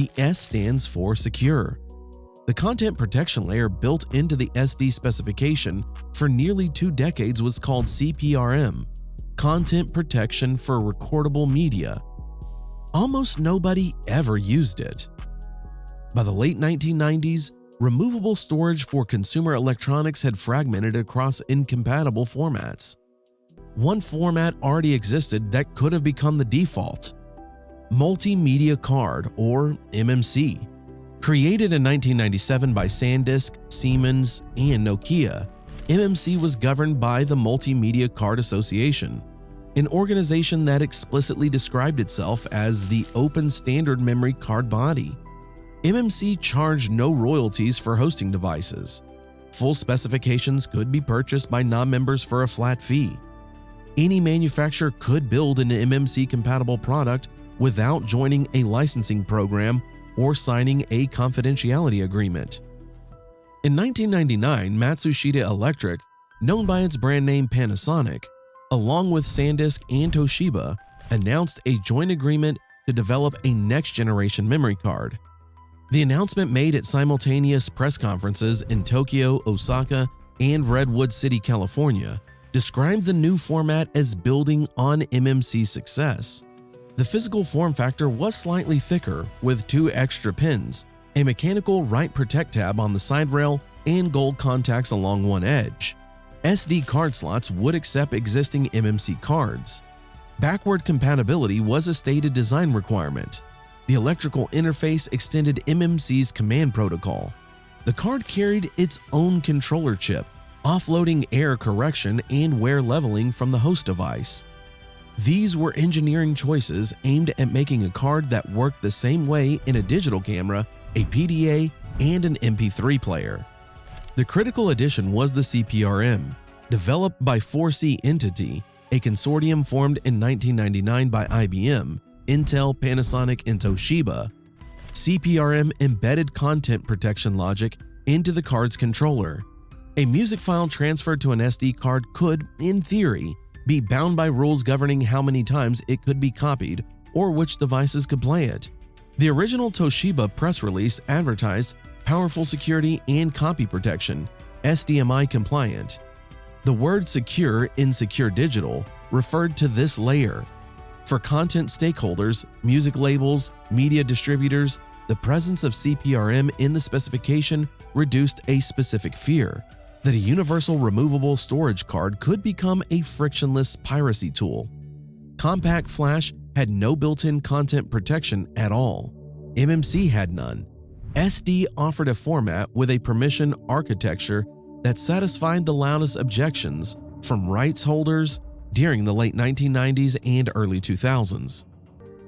The S stands for secure. The content protection layer built into the SD specification for nearly 2 decades was called CPRM, Content Protection for Recordable Media. Almost nobody ever used it. By the late 1990s, removable storage for consumer electronics had fragmented across incompatible formats. One format already existed that could have become the default: MultiMediaCard, or MMC. Created in 1997 by SanDisk, Siemens, and Nokia, MMC was governed by the MultiMediaCard Association, an organization that explicitly described itself as the open standard memory card body. MMC charged no royalties for hosting devices. Full specifications could be purchased by non-members for a flat fee. Any manufacturer could build an MMC-compatible product without joining a licensing program or signing a confidentiality agreement. In 1999, Matsushita Electric, known by its brand name Panasonic, along with SanDisk and Toshiba, announced a joint agreement to develop a next-generation memory card. The announcement, made at simultaneous press conferences in Tokyo, Osaka, and Redwood City, California, described the new format as building on MMC's success. The physical form factor was slightly thicker, with 2 extra pins, a mechanical write protect tab on the side rail, and gold contacts along one edge. SD card slots would accept existing MMC cards. Backward compatibility was a stated design requirement. The electrical interface extended MMC's command protocol. The card carried its own controller chip, offloading error correction and wear leveling from the host device. These were engineering choices aimed at making a card that worked the same way in a digital camera, a PDA, and an MP3 player. The critical addition was the CPRM, developed by 4C Entity, a consortium formed in 1999 by IBM, Intel, Panasonic, and Toshiba. CPRM embedded content protection logic into the card's controller. A music file transferred to an SD card could, in theory, be bound by rules governing how many times it could be copied or which devices could play it. The original Toshiba press release advertised powerful security and copy protection, SDMI compliant. The word secure in Secure Digital referred to this layer. For content stakeholders, music labels, media distributors, the presence of CPRM in the specification reduced a specific fear: that a universal removable storage card could become a frictionless piracy tool. Compact Flash had no built-in content protection at all. MMC had none. SD offered a format with a permission architecture that satisfied the loudest objections from rights holders during the late 1990s and early 2000s.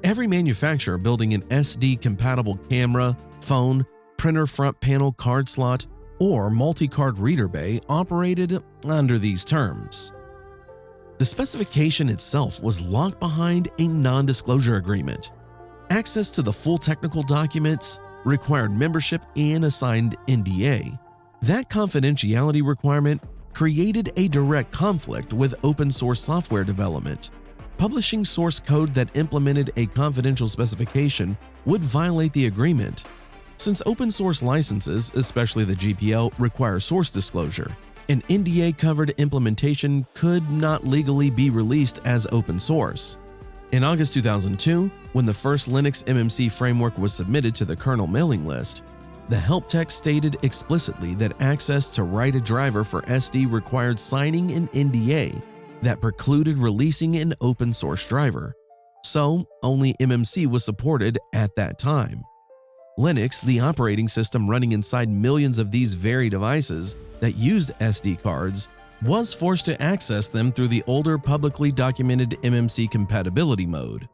Every manufacturer building an SD-compatible camera, phone, printer front panel card slot, or multi-card reader bay operated under these terms. The specification itself was locked behind a non-disclosure agreement. Access to the full technical documents required membership and a signed NDA. That confidentiality requirement created a direct conflict with open-source software development. Publishing source code that implemented a confidential specification would violate the agreement. Since open-source licenses, especially the GPL, require source disclosure, an NDA-covered implementation could not legally be released as open source. In August 2002, when the first Linux MMC framework was submitted to the kernel mailing list, the help text stated explicitly that access to write a driver for SD required signing an NDA that precluded releasing an open source driver. So, only MMC was supported at that time. Linux, the operating system running inside millions of these very devices that used SD cards, was forced to access them through the older publicly documented MMC compatibility mode.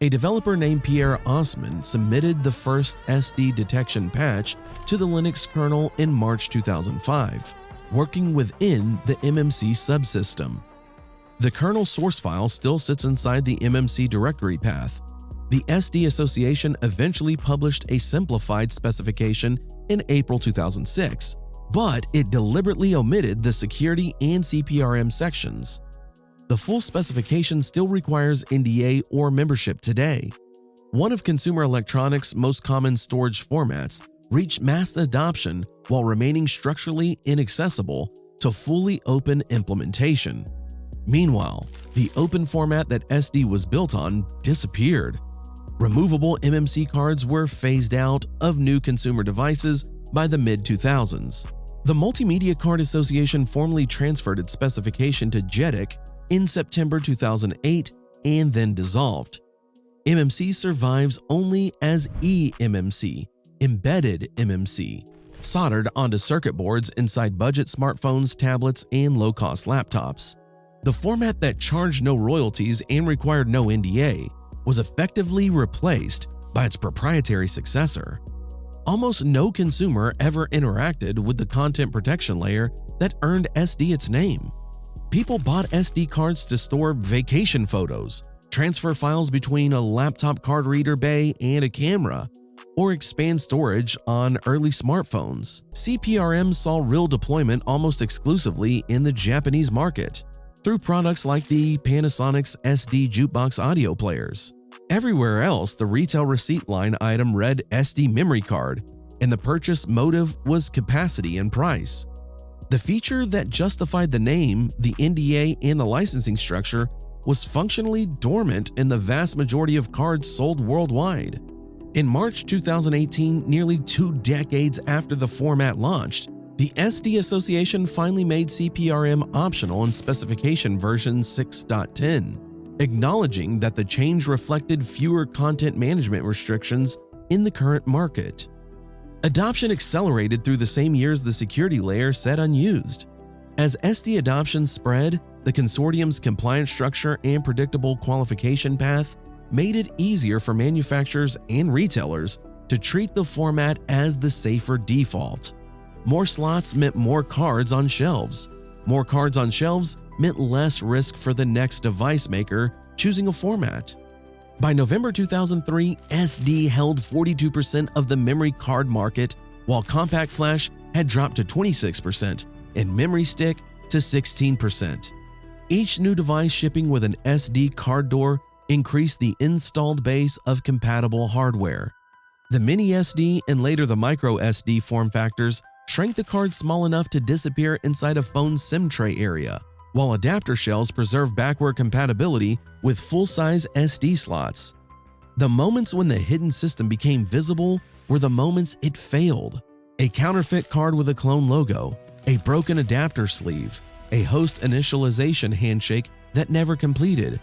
A developer named Pierre Osman submitted the first SD detection patch to the Linux kernel in March 2005, working within the MMC subsystem. The kernel source file still sits inside the MMC directory path. The SD Association eventually published a simplified specification in April 2006, but it deliberately omitted the security and CPRM sections. The full specification still requires NDA or membership today. one of consumer electronics' most common storage formats, reached mass adoption while remaining structurally inaccessible to fully open implementation. Meanwhile, the open format that SD was built on disappeared. Removable MMC cards were phased out of new consumer devices by the mid-2000s. The MultiMediaCard Association formally transferred its specification to JEDEC in September 2008 and then dissolved. MMC survives only as eMMC, embedded MMC, soldered onto circuit boards inside budget smartphones, tablets, and low-cost laptops. The format that charged no royalties and required no NDA was effectively replaced by its proprietary successor. Almost no consumer ever interacted with the content protection layer that earned SD its name. People bought SD cards to store vacation photos, transfer files between a laptop card reader bay and a camera, or expand storage on early smartphones. CPRM saw real deployment almost exclusively in the Japanese market, through products like the Panasonic's SD jukebox audio players. Everywhere else, the retail receipt line item read SD memory card, and the purchase motive was capacity and price. The feature that justified the name, the NDA, and the licensing structure was functionally dormant in the vast majority of cards sold worldwide. In March 2018, nearly 2 decades after the format launched, the SD Association finally made CPRM optional in specification version 6.10, acknowledging that the change reflected fewer content management restrictions in the current market. Adoption accelerated through the same years the security layer sat unused. As SD adoption spread, the consortium's compliance structure and predictable qualification path made it easier for manufacturers and retailers to treat the format as the safer default. More slots meant more cards on shelves. More cards on shelves meant less risk for the next device maker choosing a format. By November 2003, SD held 42% of the memory card market, while compact flash had dropped to 26% and memory stick to 16%. Each new device shipping with an SD card door increased the installed base of compatible hardware. The mini SD and later the micro SD form factors shrank the card small enough to disappear inside a phone's SIM tray area, while adapter shells preserve backward compatibility with full-size SD slots. The moments when the hidden system became visible were the moments it failed. A counterfeit card with a clone logo, a broken adapter sleeve, a host initialization handshake that never completed,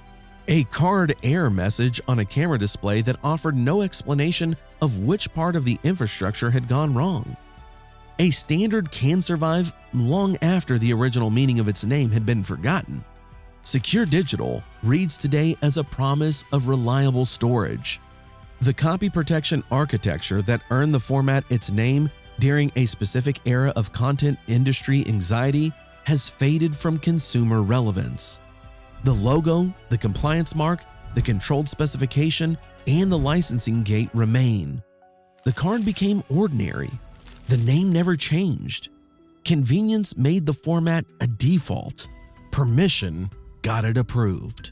a card error message on a camera display that offered no explanation of which part of the infrastructure had gone wrong. A standard can survive long after the original meaning of its name had been forgotten. Secure Digital reads today as a promise of reliable storage. The copy protection architecture that earned the format its name during a specific era of content industry anxiety has faded from consumer relevance. The logo, the compliance mark, the controlled specification, and the licensing gate remain. The card became ordinary. The name never changed. Convenience made the format a default. Permission got it approved.